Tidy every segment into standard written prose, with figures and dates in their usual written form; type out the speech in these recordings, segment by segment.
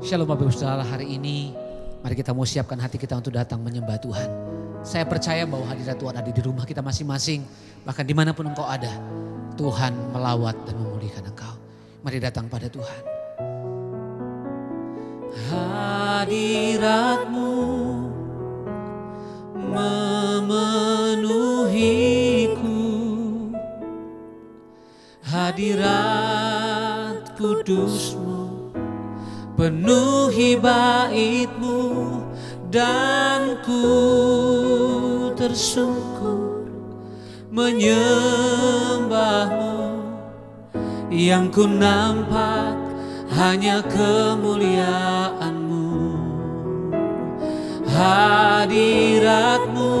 Shalom Bapak Ibu Saudara, hari ini mari kita mau siapkan hati kita untuk datang menyembah Tuhan. Saya percaya bahwa hadirat Tuhan ada di rumah kita masing-masing. Bahkan dimanapun engkau ada, Tuhan melawat dan memulihkan engkau. Mari datang pada Tuhan. Hadirat-Mu memenuhiku, hadirat kudus-Mu penuhi bait-Mu, dan ku tersungkur menyembah-Mu. Yang ku nampak hanya kemuliaan-Mu. Hadirat-Mu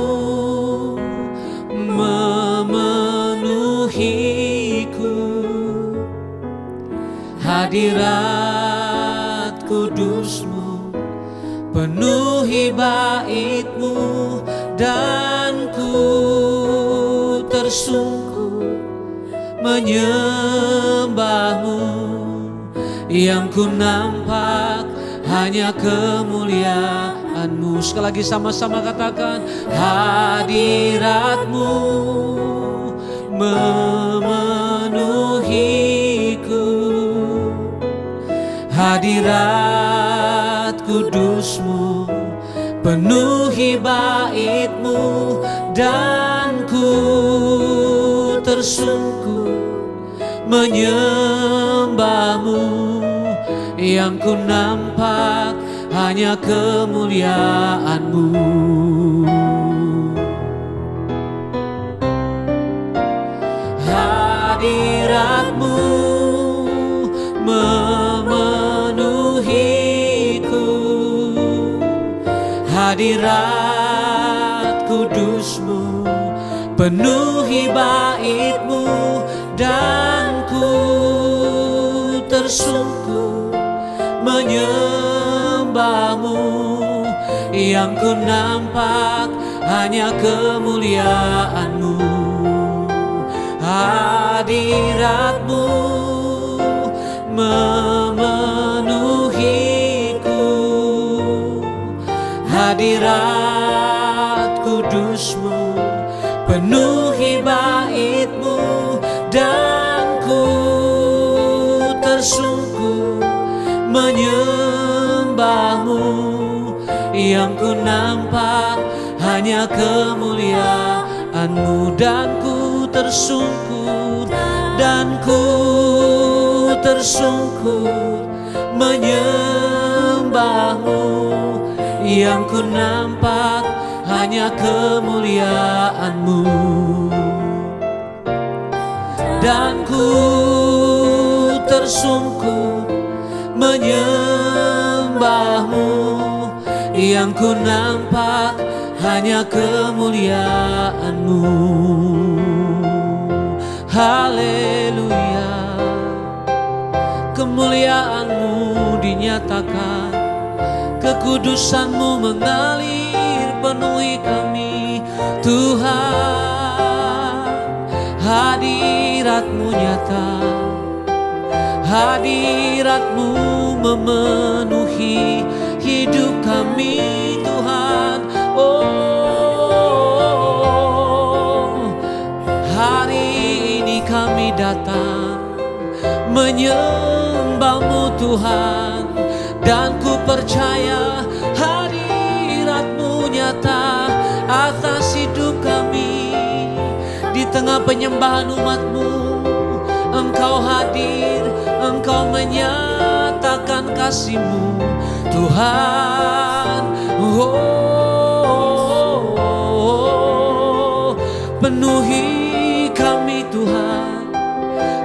memenuhiku, hadirat kudus-Mu penuhi bait-Mu, dan ku tersungkur menyembah-Mu. Yang ku nampak hanya kemuliaan-Mu. Sekali lagi sama-sama katakan, hadirat-Mu memenuhiku, hadirat kudus-Mu penuhi bait-Mu, dan ku tersungkur menyembah-Mu. Yang ku nampak hanya kemuliaan-Mu. Hadirat-Mu memenuhiku, hadirat kudus-Mu penuhi bait-Mu, dan ku tersungkur menyembah-Mu. Yang ku nampak hanya kemuliaan-Mu. Hadirat-Mu memenuhiku, hadirat kudus-Mu penuhi bait-Mu, dan ku tersungkur menyembah-Mu. Yang ku nampak hanya kemuliaan-Mu, dan ku tersungkur, dan ku tersungkur menyembah-Mu. Yang ku nampak hanya kemuliaan-Mu, dan ku tersungkur menyembah-Mu. Yang ku nampak hanya kemuliaan-Mu. Haleluya, kemuliaan-Mu dinyatakan, kekudusan-Mu mengalir penuhi kami. Tuhan, hadirat-Mu nyata, hadirat-Mu memenuhi hidup kami. Tuhan, oh, hari ini kami datang menyembah-Mu Tuhan, dan ku percaya hadirat-Mu nyata atas hidup kami. Di tengah penyembahan umat-Mu, Engkau hadir, Engkau menyatakan kasih-Mu Tuhan. Oh, penuhi kami Tuhan,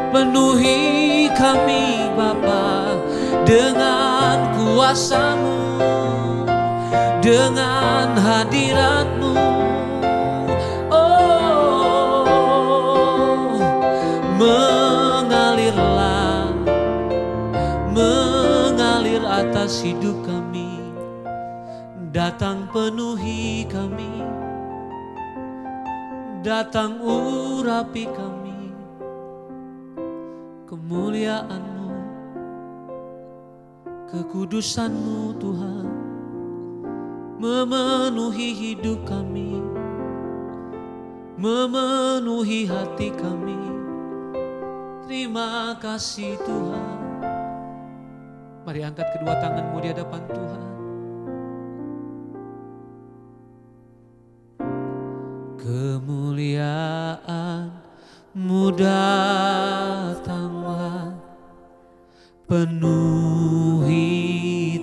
penuhi kami Bapa dengan kuasa-Mu, dengan hadirat-Mu. Oh, mengalirlah, mengalir atas hidup kami. Datang penuhi kami, datang urapi kami. Kemuliaan-Mu, Kekudusan-Mu Tuhan memenuhi hidup kami, memenuhi hati kami. Terima kasih Tuhan. Mari angkat kedua tanganmu di hadapan Tuhan. Kemuliaan-Mu datanglah, penuhi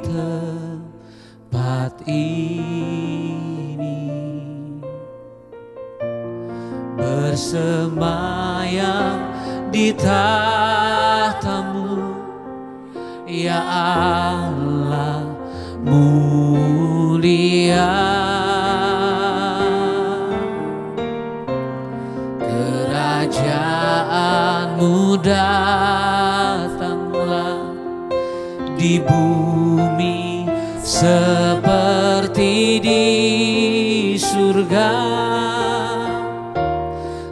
tempat ini, bersemayam di tahta-Mu, ya Allah mulia. Kerajaan-Mu datanglah di bumi seperti di surga.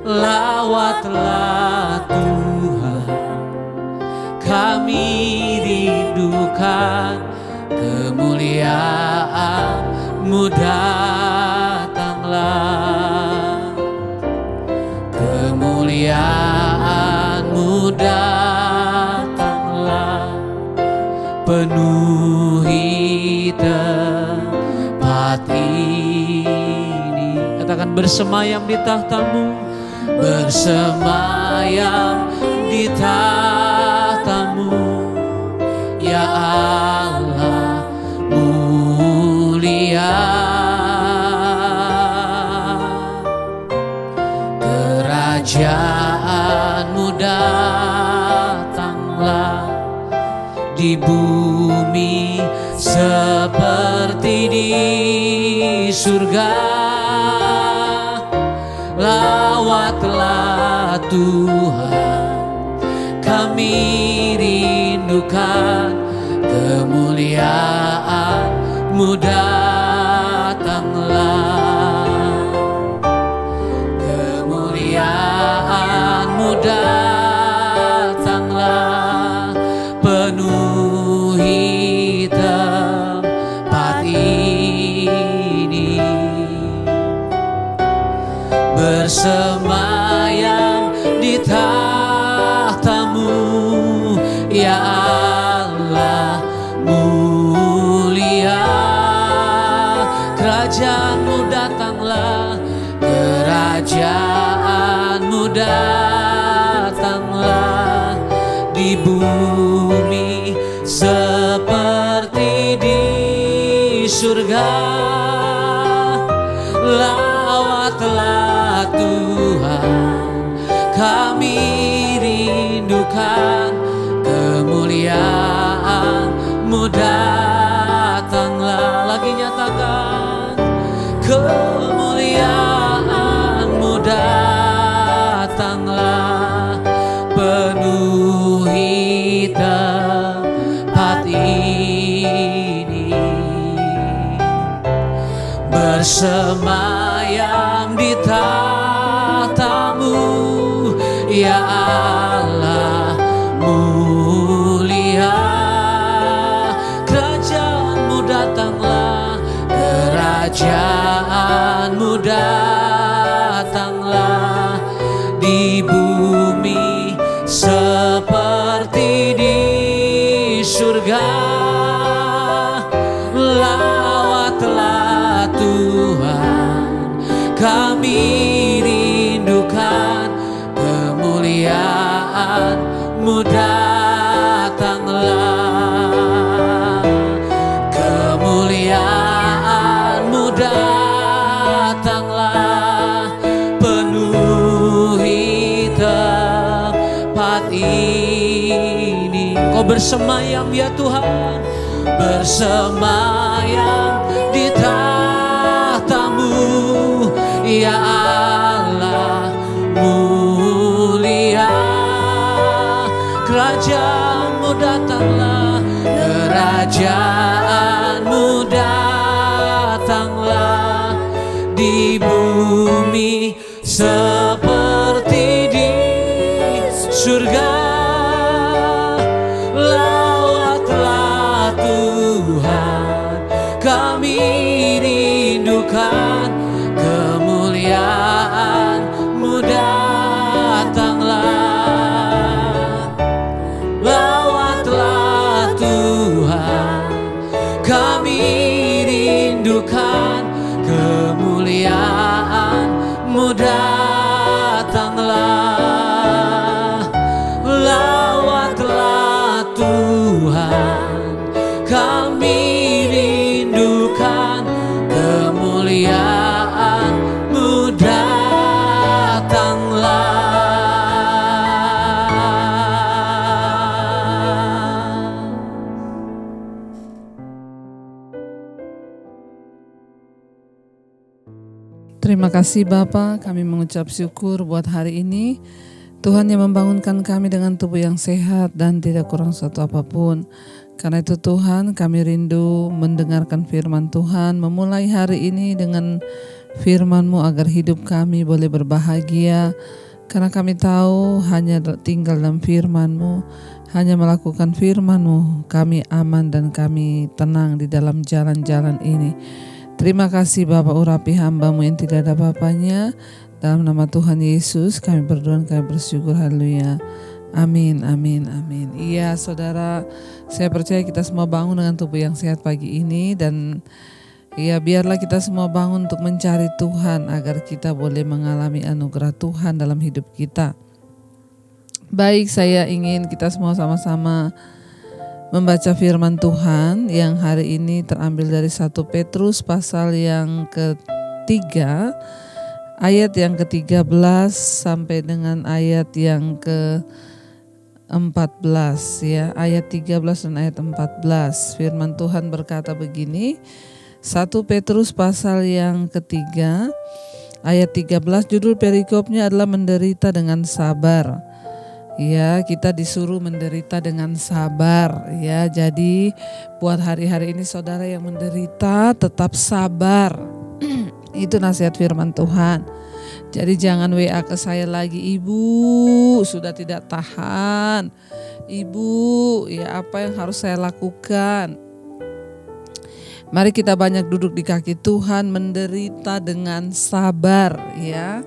Lawatlah Tuhan, kami rindukan. Kemuliaan-Mu datanglah, kemuliaan-Mu datanglah, penuhi tempat ini. Katakan, bersemayam di tahta-Mu, bersemayam di tahta-Mu, ya Allah mulia. Kerajaan-Mu datanglah di bumi seperti di surga. Lawatlah Tuhan, kami rindukan. Kemuliaan-Mu datanglah, kemuliaan-Mu datanglah, penuhi tempat ini, bersemayam di tahta-Mu, ya Allah mulia. Kerajaan-Mu datanglah, kerajaan-Mu datanglah, di bumi seperti di surga. Lawatlah Tuhan, kami rindukan. Kemuliaan-Mu datanglah. Lagi nyatakan, kemuliaan-Mu datanglah, penuhi tempat ini, bersemayam di tahta-Mu, ya Allah mulia. Kerajaan-Mu datanglah, kerajaan-Mu datanglah, di bumi seperti di surga. Lawatlah Tuhan, kami rindukan. Kemuliaan-Mu datanglah, kemuliaan-Mu datanglah, penuhi tempat ini. Kau bersemayam ya Tuhan, bersemayam di tahta-Mu, ya Allah mulia. Kerajaan-Mu datanglah, kerajaan-Mu datanglah, di bumi seperti di surga. Lawatlah Tuhan, Terima kasih Bapa, kami mengucap syukur buat hari ini. Tuhan yang membangunkan kami dengan tubuh yang sehat dan tidak kurang suatu apapun. Karena itu Tuhan, kami rindu mendengarkan firman Tuhan, memulai hari ini dengan firman-Mu agar hidup kami boleh berbahagia. Karena kami tahu hanya tinggal dalam firman-Mu, hanya melakukan firman-Mu, kami aman dan kami tenang di dalam jalan-jalan ini. Terima kasih Bapa, urapi hamba-Mu yang tidak ada apa-apanya. Dalam nama Tuhan Yesus kami berdoa, kami bersyukur, haleluya. Amin, amin, amin. Iya saudara, saya percaya kita semua bangun dengan tubuh yang sehat pagi ini. Dan ya biarlah kita semua bangun untuk mencari Tuhan agar kita boleh mengalami anugerah Tuhan dalam hidup kita. Baik, saya ingin kita semua sama-sama membaca firman Tuhan yang hari ini terambil dari 1 Petrus pasal yang ketiga, ayat yang ke-13 sampai dengan ayat yang ke-14 ya. Ayat 13 dan ayat 14. Firman Tuhan berkata begini. 1 Petrus pasal yang ketiga, ayat 13, judul perikopnya adalah menderita dengan sabar. Ya, kita disuruh menderita dengan sabar ya. Jadi buat hari-hari ini saudara yang menderita tetap sabar. Itu nasihat firman Tuhan. Jadi jangan WA ke saya lagi, Ibu sudah tidak tahan. Ibu, ya apa yang harus saya lakukan? Mari kita banyak duduk di kaki Tuhan, menderita dengan sabar ya.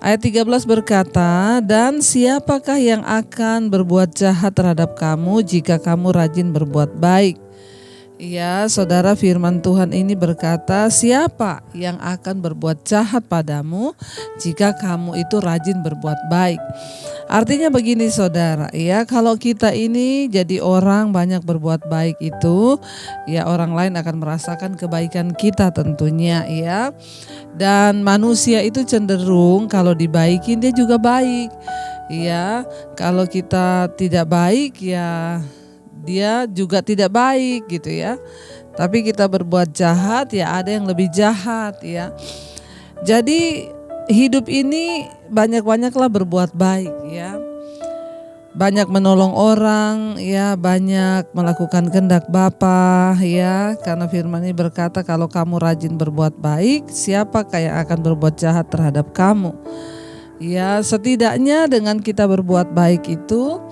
Ayat 13 berkata, dan siapakah yang akan berbuat jahat terhadap kamu jika kamu rajin berbuat baik? Ya, saudara, firman Tuhan ini berkata, siapa yang akan berbuat jahat padamu jika kamu itu rajin berbuat baik? Artinya begini saudara, ya kalau kita ini jadi orang banyak berbuat baik itu, ya orang lain akan merasakan kebaikan kita tentunya ya. Dan manusia itu cenderung kalau dibaikin dia juga baik. Ya, kalau kita tidak baik ya dia juga tidak baik gitu ya. Tapi kita berbuat jahat ya ada yang lebih jahat ya. Jadi hidup ini banyak-banyaklah berbuat baik ya. Banyak menolong orang ya, banyak melakukan kehendak Bapa ya. Karena firman ini berkata kalau kamu rajin berbuat baik, siapakah yang akan berbuat jahat terhadap kamu? Ya, setidaknya dengan kita berbuat baik itu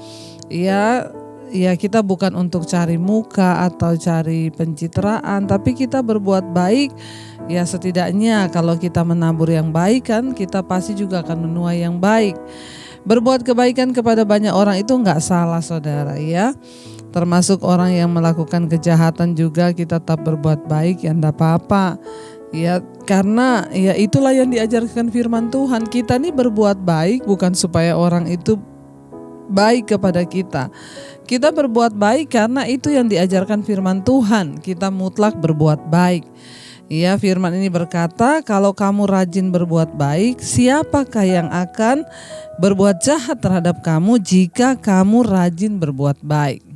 ya kita bukan untuk cari muka atau cari pencitraan, tapi kita berbuat baik ya setidaknya kalau kita menabur yang baik kan kita pasti juga akan menuai yang baik. Berbuat kebaikan kepada banyak orang itu enggak salah saudara ya. Termasuk orang yang melakukan kejahatan juga kita tetap berbuat baik ya enggak apa-apa. Ya karena ya itulah yang diajarkan firman Tuhan. Kita nih berbuat baik bukan supaya orang itu baik kepada kita. Kita berbuat baik karena itu yang diajarkan firman Tuhan. Kita mutlak berbuat baik. Ya, firman ini berkata, kalau kamu rajin berbuat baik, siapakah yang akan berbuat jahat terhadap kamu jika kamu rajin berbuat baik?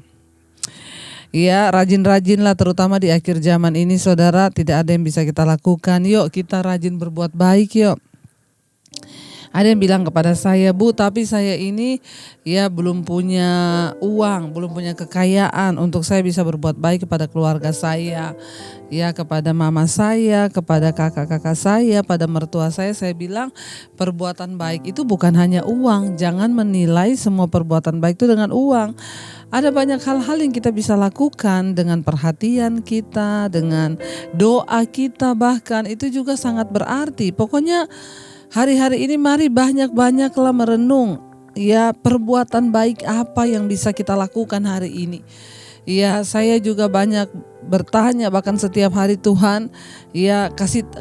Ya, rajin-rajinlah terutama di akhir zaman ini saudara, tidak ada yang bisa kita lakukan. Yuk kita rajin berbuat baik yuk. Ada yang bilang kepada saya, Bu, tapi saya ini ya belum punya uang, belum punya kekayaan untuk saya bisa berbuat baik kepada keluarga saya, ya kepada mama saya, kepada kakak-kakak saya, pada mertua saya. Saya bilang perbuatan baik itu bukan hanya uang, jangan menilai semua perbuatan baik itu dengan uang. Ada banyak hal-hal yang kita bisa lakukan dengan perhatian kita, dengan doa kita, bahkan itu juga sangat berarti. Pokoknya hari-hari ini mari banyak-banyaklah merenung ya perbuatan baik apa yang bisa kita lakukan hari ini. Ya saya juga banyak bertanya bahkan setiap hari Tuhan ya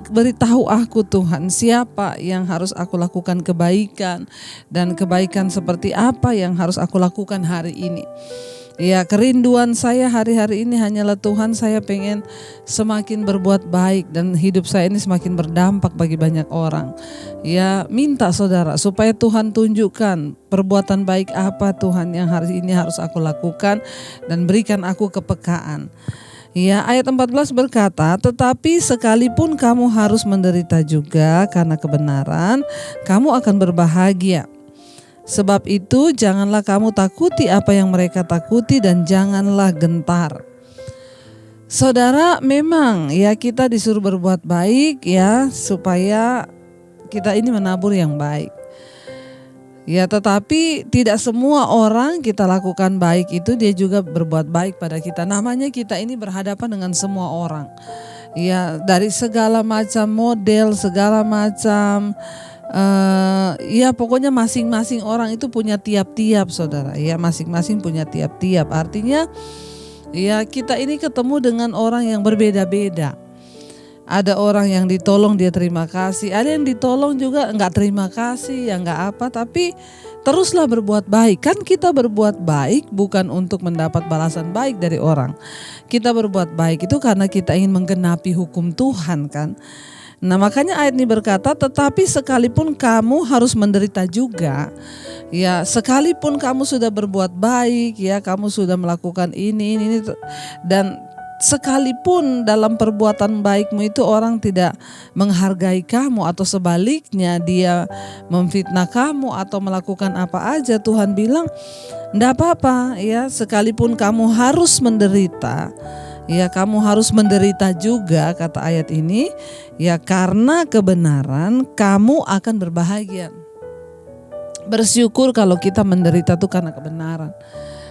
beritahu aku Tuhan siapa yang harus aku lakukan kebaikan dan kebaikan seperti apa yang harus aku lakukan hari ini. Ya kerinduan saya hari-hari ini hanyalah Tuhan saya pengen semakin berbuat baik dan hidup saya ini semakin berdampak bagi banyak orang. Ya minta saudara supaya Tuhan tunjukkan perbuatan baik apa Tuhan yang hari ini harus aku lakukan dan berikan aku kepekaan. Ya, ayat 14 berkata, tetapi sekalipun kamu harus menderita juga karena kebenaran, kamu akan berbahagia. Sebab itu janganlah kamu takuti apa yang mereka takuti dan janganlah gentar. Saudara, memang ya kita disuruh berbuat baik ya supaya kita ini menabur yang baik. Ya, tetapi tidak semua orang kita lakukan baik itu dia juga berbuat baik pada kita. Namanya kita ini berhadapan dengan semua orang. Ya, dari segala macam model, segala macam ya pokoknya masing-masing orang itu punya tiap-tiap, saudara. Ya, masing-masing punya tiap-tiap. Artinya ya kita ini ketemu dengan orang yang berbeda-beda. Ada orang yang ditolong dia terima kasih, ada yang ditolong juga enggak terima kasih, ya enggak apa, tapi teruslah berbuat baik. Kan kita berbuat baik bukan untuk mendapat balasan baik dari orang. Kita berbuat baik itu karena kita ingin menggenapi hukum Tuhan kan. Nah, makanya ayat ini berkata, tetapi sekalipun kamu harus menderita juga. Ya, sekalipun kamu sudah berbuat baik, ya kamu sudah melakukan ini dan sekalipun dalam perbuatan baikmu itu orang tidak menghargai kamu atau sebaliknya dia memfitnah kamu atau melakukan apa aja, Tuhan bilang enggak apa-apa ya, sekalipun kamu harus menderita, ya kamu harus menderita juga kata ayat ini, ya karena kebenaran kamu akan berbahagia. Bersyukur kalau kita menderita tuh karena kebenaran.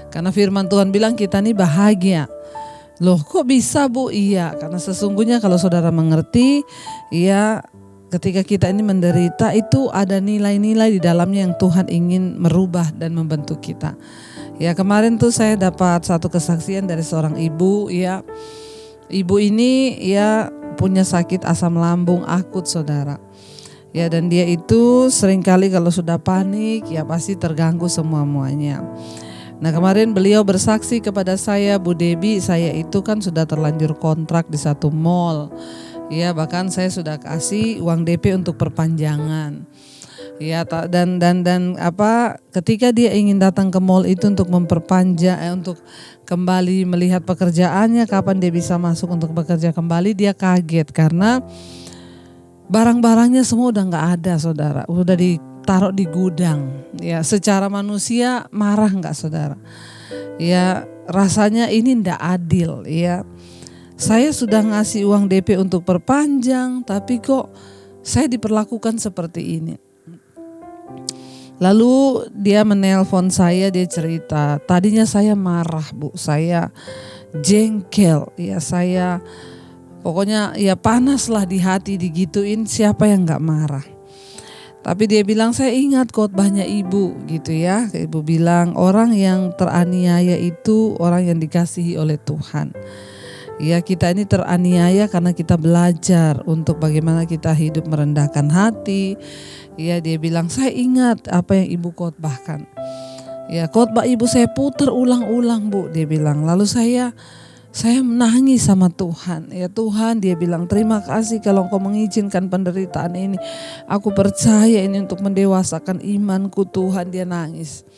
Karena firman Tuhan bilang kita nih bahagia. Loh kok bisa Bu? Iya, karena sesungguhnya kalau saudara mengerti, ya ketika kita ini menderita itu ada nilai-nilai di dalamnya yang Tuhan ingin merubah dan membentuk kita. Ya kemarin tuh saya dapat satu kesaksian dari seorang ibu, ya ibu ini ya punya sakit asam lambung akut, saudara. Ya dan dia itu seringkali kalau sudah panik ya pasti terganggu semuanya. Nah kemarin beliau bersaksi kepada saya, Bu Debi, saya itu kan sudah terlanjur kontrak di satu mall. Ya bahkan saya sudah kasih uang DP untuk perpanjangan. Ya dan apa ketika dia ingin datang ke mall itu untuk memperpanjang untuk kembali melihat pekerjaannya kapan dia bisa masuk untuk bekerja kembali, dia kaget karena barang-barangnya semua udah nggak ada, saudara. Udah ditaruh di gudang. Ya, secara manusia marah nggak, saudara? Ya, rasanya ini nggak adil. Ya, saya sudah ngasih uang DP untuk perpanjang, tapi kok saya diperlakukan seperti ini. Lalu dia menelpon saya, dia cerita, tadinya saya marah Bu, saya jengkel, ya saya pokoknya ya panas lah di hati digituin, siapa yang gak marah. Tapi dia bilang saya ingat khotbahnya ibu gitu ya. Ibu bilang orang yang teraniaya itu orang yang dikasihi oleh Tuhan. Ya kita ini teraniaya karena kita belajar untuk bagaimana kita hidup merendahkan hati. Ya dia bilang saya ingat apa yang ibu khotbahkan. Ya khotbah ibu saya putar ulang-ulang Bu, dia bilang. Lalu saya menangis sama Tuhan. Ya Tuhan, dia bilang terima kasih kalau Engkau mengizinkan penderitaan ini. Aku percaya ini untuk mendewasakan imanku Tuhan, dia nangis.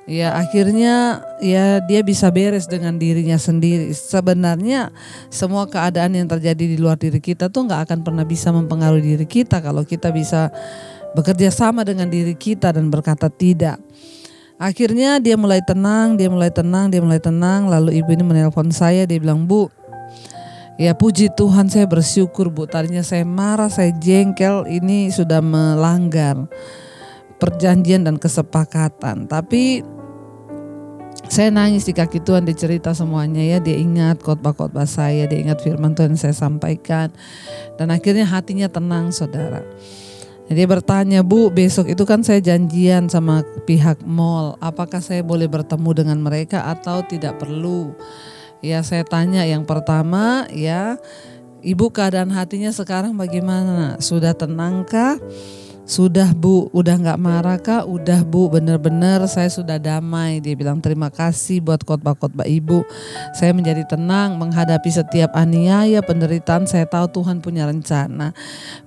Ya akhirnya ya dia bisa beres dengan dirinya sendiri. Sebenarnya semua keadaan yang terjadi di luar diri kita tuh gak akan pernah bisa mempengaruhi diri kita kalau kita bisa bekerja sama dengan diri kita dan berkata tidak. Akhirnya dia mulai tenang. Lalu ibu ini menelpon saya, dia bilang Bu, ya puji Tuhan saya bersyukur Bu. Tadinya saya marah, saya jengkel, ini sudah melanggar perjanjian dan kesepakatan. Tapi saya nangis di kaki Tuhan, dia cerita semuanya ya. Dia ingat khotbah-khotbah saya, dia ingat firman Tuhan yang saya sampaikan. Dan akhirnya hatinya tenang, saudara. Dia bertanya, Bu besok itu kan saya janjian sama pihak mall, apakah saya boleh bertemu dengan mereka atau tidak perlu? Ya saya tanya yang pertama ya, ibu keadaan hatinya sekarang bagaimana? Sudah tenangkah? Sudah Bu, udah gak marah Kak? Udah Bu, bener-bener saya sudah damai. Dia bilang terima kasih buat khotbah-khotbah Ibu. Saya menjadi tenang menghadapi setiap aniaya, penderitaan. Saya tahu Tuhan punya rencana.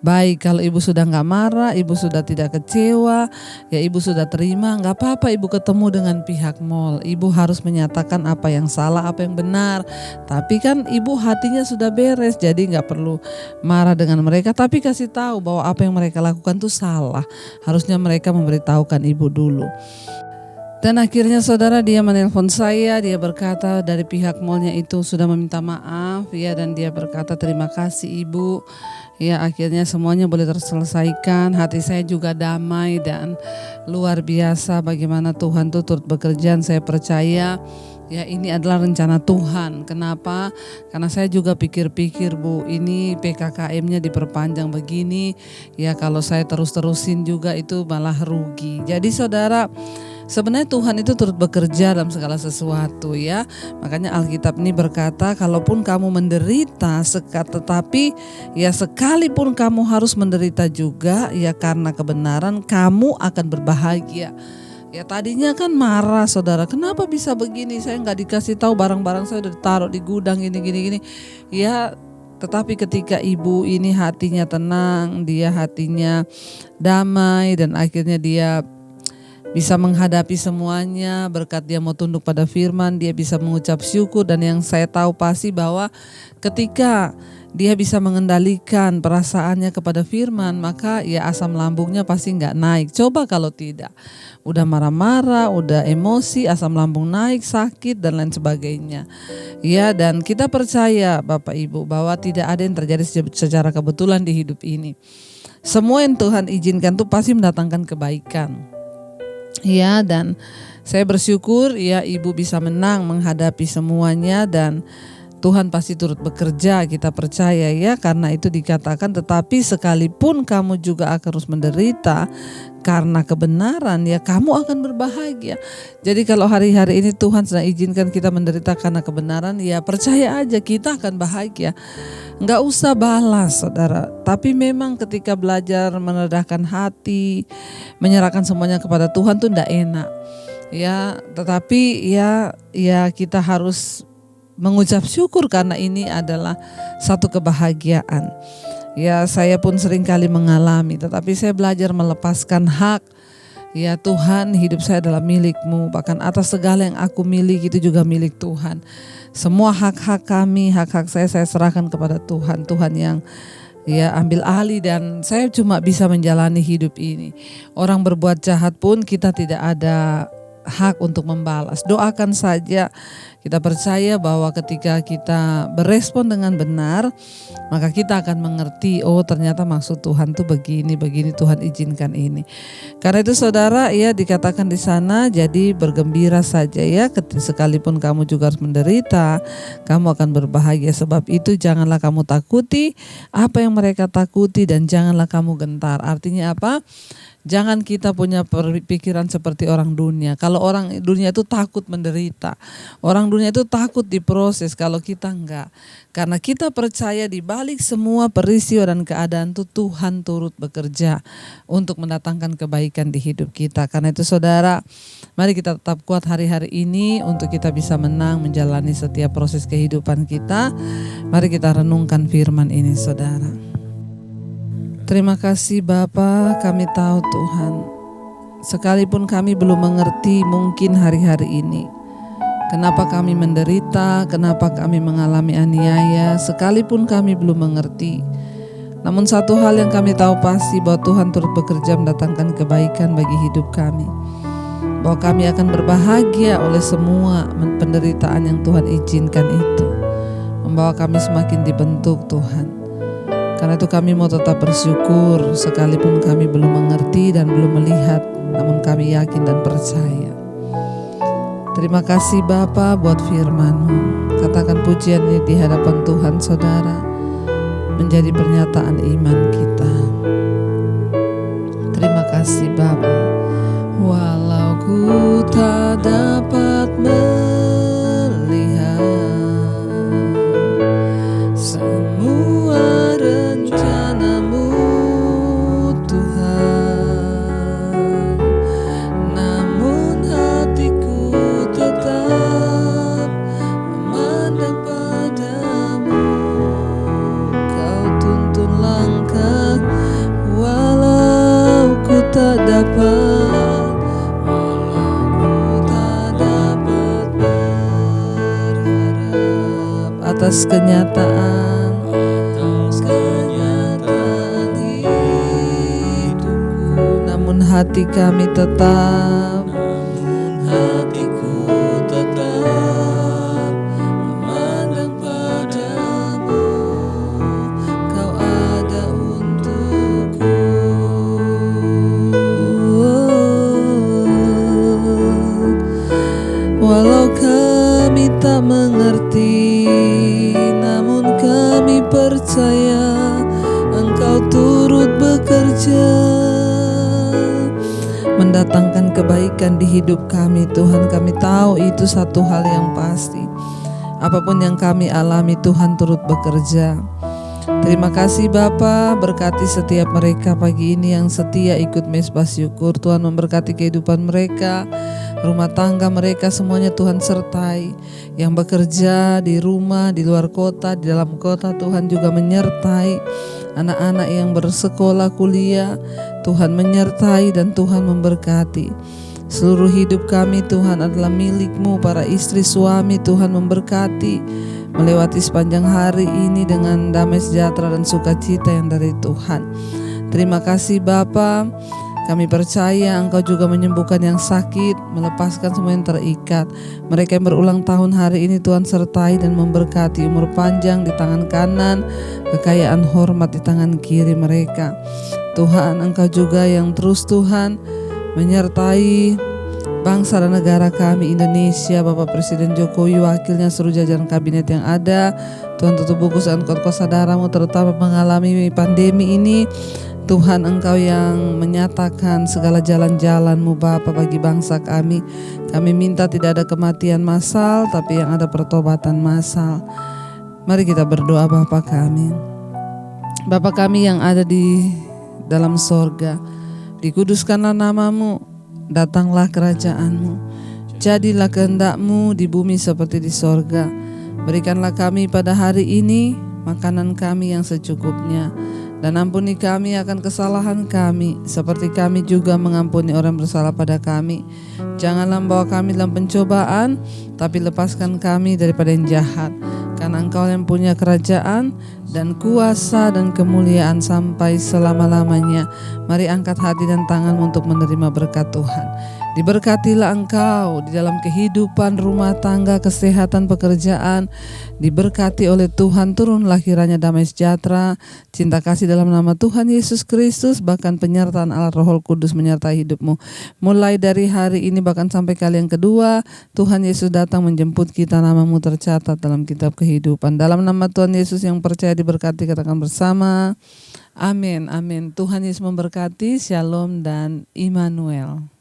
Baik, kalau Ibu sudah gak marah, Ibu sudah tidak kecewa, ya Ibu sudah terima, gak apa-apa Ibu ketemu dengan pihak mall. Ibu harus menyatakan apa yang salah, apa yang benar. Tapi kan Ibu hatinya sudah beres, jadi gak perlu marah dengan mereka. Tapi kasih tahu bahwa apa yang mereka lakukan itu salah. Harusnya mereka memberitahukan Ibu dulu. Dan akhirnya saudara, dia menelpon saya, dia berkata dari pihak mallnya itu sudah meminta maaf ya, dan dia berkata terima kasih Ibu. Ya, akhirnya semuanya boleh terselesaikan. Hati saya juga damai dan luar biasa bagaimana Tuhan tuh turut bekerja. Saya percaya ya ini adalah rencana Tuhan. Kenapa? Karena saya juga pikir-pikir Bu, ini PKKM-nya diperpanjang begini, ya kalau saya terus-terusin juga itu malah rugi. Jadi saudara, sebenarnya Tuhan itu turut bekerja dalam segala sesuatu ya. Makanya Alkitab ini berkata, kalaupun kamu menderita, tetapi ya sekalipun kamu harus menderita juga, ya karena kebenaran kamu akan berbahagia. Ya tadinya kan marah saudara, kenapa bisa begini, saya gak dikasih tahu, barang-barang saya udah ditaruh di gudang gini. Ya tetapi ketika Ibu ini hatinya tenang, dia hatinya damai, dan akhirnya dia bisa menghadapi semuanya berkat dia mau tunduk pada firman, dia bisa mengucap syukur. Dan yang saya tahu pasti bahwa ketika dia bisa mengendalikan perasaannya kepada firman, maka ya asam lambungnya pasti gak naik. Coba kalau tidak, udah marah-marah, udah emosi, asam lambung naik, sakit dan lain sebagainya. Ya, dan kita percaya Bapak Ibu bahwa tidak ada yang terjadi secara kebetulan di hidup ini. Semua yang Tuhan izinkan tuh pasti mendatangkan kebaikan. Ya, dan saya bersyukur ya Ibu bisa menang menghadapi semuanya, dan Tuhan pasti turut bekerja, kita percaya ya. Karena itu dikatakan, tetapi sekalipun kamu juga akan harus menderita karena kebenaran, ya kamu akan berbahagia. Jadi kalau hari-hari ini Tuhan sedang izinkan kita menderita karena kebenaran, ya percaya aja kita akan bahagia. Enggak usah balas saudara. Tapi memang ketika belajar meredahkan hati, menyerahkan semuanya kepada Tuhan tuh enggak enak. Ya, tetapi ya kita harus mengucap syukur karena ini adalah satu kebahagiaan. Ya, saya pun sering kali mengalami, tetapi saya belajar melepaskan hak. Ya Tuhan, hidup saya adalah milik-Mu, bahkan atas segala yang aku miliki itu juga milik Tuhan. Semua hak-hak kami, hak-hak saya serahkan kepada Tuhan. Tuhan yang ya ambil alih, dan saya cuma bisa menjalani hidup ini. Orang berbuat jahat pun kita tidak ada hak untuk membalas. Doakan saja. Kita percaya bahwa ketika kita berespon dengan benar, maka kita akan mengerti, oh ternyata maksud Tuhan tuh begini Tuhan izinkan ini. Karena itu saudara, ya dikatakan di sana, jadi bergembira saja ya, sekalipun kamu juga harus menderita, kamu akan berbahagia. Sebab itu janganlah kamu takuti apa yang mereka takuti, dan janganlah kamu gentar. Artinya apa? Jangan kita punya pikiran seperti orang dunia. Kalau orang dunia itu takut menderita, orang dunia itu takut diproses, kalau kita enggak. Karena kita percaya di balik semua peristiwa dan keadaan itu Tuhan turut bekerja untuk mendatangkan kebaikan di hidup kita. Karena itu saudara, mari kita tetap kuat hari-hari ini untuk kita bisa menang menjalani setiap proses kehidupan kita. Mari kita renungkan firman ini saudara. Terima kasih Bapa, kami tahu Tuhan, sekalipun kami belum mengerti mungkin hari-hari ini, kenapa kami menderita, kenapa kami mengalami aniaya, sekalipun kami belum mengerti. Namun satu hal yang kami tahu pasti, bahwa Tuhan turut bekerja mendatangkan kebaikan bagi hidup kami, bahwa kami akan berbahagia oleh semua penderitaan yang Tuhan izinkan itu, membawa kami semakin dibentuk Tuhan. Karena itu kami mau tetap bersyukur sekalipun kami belum mengerti dan belum melihat, namun kami yakin dan percaya. Terima kasih Bapa buat firman-Mu. Katakan pujian ini di hadapan Tuhan saudara, menjadi pernyataan iman kita. Terima kasih Bapa. Walau ku tak dapat melihat semua rencana-Mu Tuhan, atas kenyataan hidupku. Namun hati kami tetap memandang padamu, Kau ada untukku. Walau kami tak mengerti, namun kami percaya Engkau turut bekerja mendatangkan kebaikan di hidup kami. Tuhan, kami tahu itu satu hal yang pasti. Apapun yang kami alami, Tuhan turut bekerja. Terima kasih Bapa, berkati setiap mereka pagi ini yang setia ikut mesbah syukur. Tuhan memberkati kehidupan mereka, rumah tangga mereka, semuanya Tuhan sertai. Yang bekerja di rumah, di luar kota, di dalam kota, Tuhan juga menyertai. Anak-anak yang bersekolah, kuliah, Tuhan menyertai dan Tuhan memberkati. Seluruh hidup kami Tuhan adalah milik-Mu. Para istri suami Tuhan memberkati, melewati sepanjang hari ini dengan damai sejahtera dan sukacita yang dari Tuhan. Terima kasih Bapa. Kami percaya Engkau juga menyembuhkan yang sakit, melepaskan semua yang terikat. Mereka yang berulang tahun hari ini Tuhan sertai dan memberkati, umur panjang di tangan kanan, kekayaan hormat di tangan kiri mereka. Tuhan, Engkau juga yang terus Tuhan menyertai bangsa dan negara kami Indonesia. Bapak Presiden Jokowi, wakilnya, seluruh jajaran kabinet yang ada, Tuhan tutup buku angkot saudaramu terutama mengalami pandemi ini. Tuhan, Engkau yang menyatakan segala jalan-jalan-Mu Bapa bagi bangsa kami. Kami minta tidak ada kematian massal, tapi yang ada pertobatan massal. Mari kita berdoa. Bapa kami, Bapa kami yang ada di dalam sorga, dikuduskanlah nama-Mu, datanglah kerajaan-Mu, jadilah kehendak-Mu di bumi seperti di sorga. Berikanlah kami pada hari ini makanan kami yang secukupnya, dan ampuni kami akan kesalahan kami, seperti kami juga mengampuni orang bersalah pada kami. Janganlah membawa kami dalam pencobaan, tapi lepaskan kami daripada yang jahat. Karena Engkau yang punya kerajaan dan kuasa dan kemuliaan sampai selama-lamanya. Mari angkat hati dan tangan untuk menerima berkat Tuhan. Diberkatilah engkau di dalam kehidupan, rumah tangga, kesehatan, pekerjaan. Diberkati oleh Tuhan, turunlah kiranya damai sejahtera, cinta kasih dalam nama Tuhan Yesus Kristus, bahkan penyertaan Allah Roh Kudus menyertai hidupmu. Mulai dari hari ini bahkan sampai kali yang kedua, Tuhan Yesus datang menjemput kita, namamu tercatat dalam kitab kehidupan. Dalam nama Tuhan Yesus yang percaya diberkati, katakan bersama, amin, amin. Tuhan Yesus memberkati, shalom dan Immanuel.